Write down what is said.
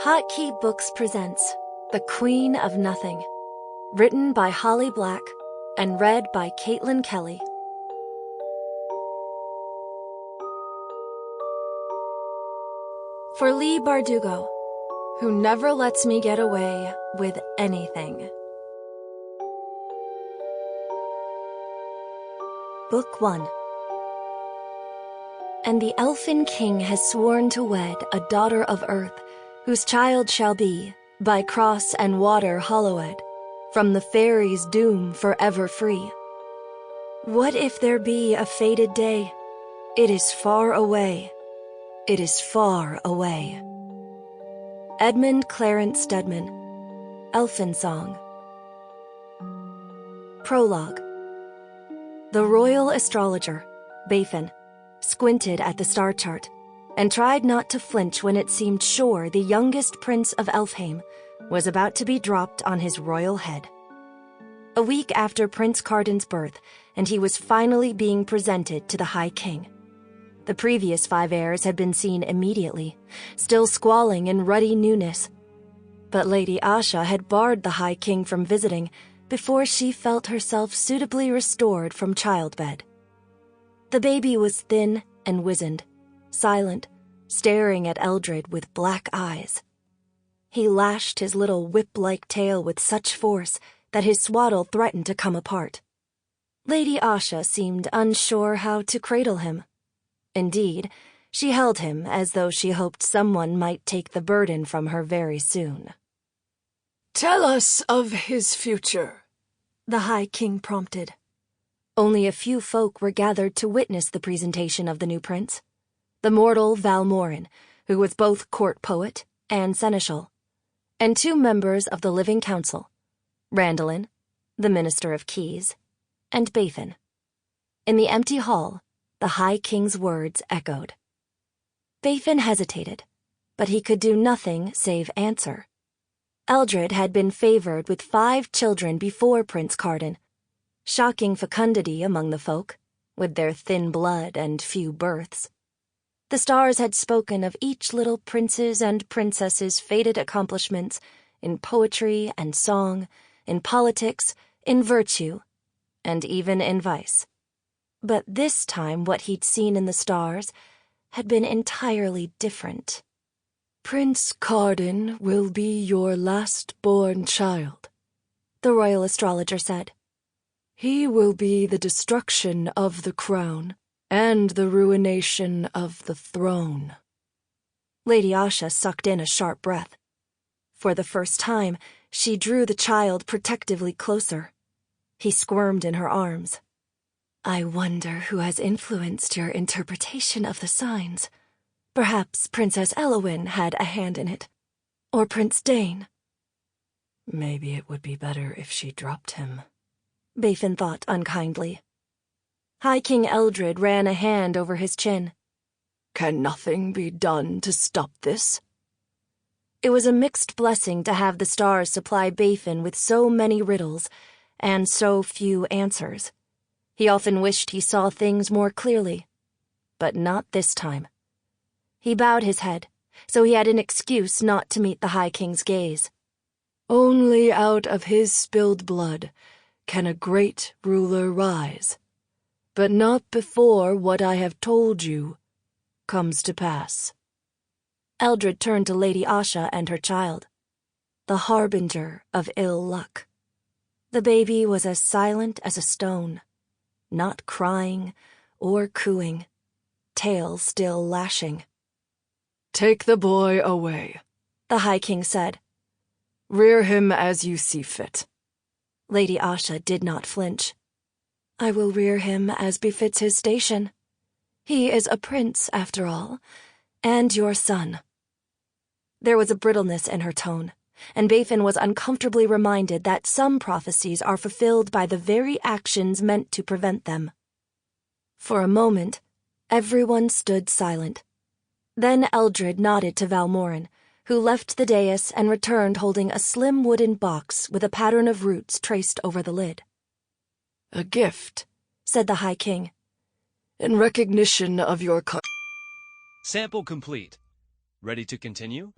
Hotkey Books presents The Queen of Nothing, written by Holly Black and read by Caitlin Kelly. For Lee Bardugo, who never lets me get away with anything. Book 1. And the Elfin King has sworn to wed a daughter of Earth, whose child shall be, by cross and water hallowed, from the fairies' doom forever free. What if there be a fated day? It is far away. It is far away. Edmund Clarence Stedman, Elfin Song. Prologue. The royal astrologer, Bafin, squinted at the star chart and tried not to flinch when it seemed sure the youngest prince of Elfheim was about to be dropped on his royal head. A week after Prince Cardan's birth, and he was finally being presented to the High King. The previous 5 heirs had been seen immediately, still squalling in ruddy newness. But Lady Asha had barred the High King from visiting before she felt herself suitably restored from childbed. The baby was thin and wizened, silent, staring at Eldred with black eyes. He lashed his little whip-like tail with such force that his swaddle threatened to come apart. Lady Asha seemed unsure how to cradle him. Indeed, she held him as though she hoped someone might take the burden from her very soon. "Tell us of his future," the High King prompted. Only a few folk were gathered to witness the presentation of the new prince. The mortal Valmorin, who was both court poet and seneschal, and 2 members of the Living Council, Randolin, the Minister of Keys, and Bafin. In the empty hall, the High King's words echoed. Bafin hesitated, but he could do nothing save answer. Eldred had been favored with 5 children before Prince Cardan, shocking fecundity among the folk, with their thin blood and few births. The stars had spoken of each little prince's and princess's fated accomplishments in poetry and song, in politics, in virtue, and even in vice. But this time what he'd seen in the stars had been entirely different. "Prince Cardan will be your last-born child," the royal astrologer said. "He will be the destruction of the crown and the ruination of the throne." Lady Asha sucked in a sharp breath. For the first time, she drew the child protectively closer. He squirmed in her arms. "I wonder who has influenced your interpretation of the signs. Perhaps Princess Elowyn had a hand in it. Or Prince Dane." "Maybe it would be better if she dropped him," Bafin thought unkindly. High King Eldred ran a hand over his chin. "Can nothing be done to stop this?" It was a mixed blessing to have the stars supply Bafin with so many riddles and so few answers. He often wished he saw things more clearly, but not this time. He bowed his head, so he had an excuse not to meet the High King's gaze. "Only out of his spilled blood can a great ruler rise, but not before what I have told you comes to pass." Eldred turned to Lady Asha and her child, the harbinger of ill luck. The baby was as silent as a stone, not crying or cooing, tail still lashing. "Take the boy away," the High King said. "Rear him as you see fit." Lady Asha did not flinch. "I will rear him as befits his station. He is a prince, after all, and your son." There was a brittleness in her tone, and Bafin was uncomfortably reminded that some prophecies are fulfilled by the very actions meant to prevent them. For a moment, everyone stood silent. Then Eldred nodded to Valmorin, who left the dais and returned holding a slim wooden box with a pattern of roots traced over the lid. "A gift," said the High King. "In recognition of your Sample complete. Ready to continue?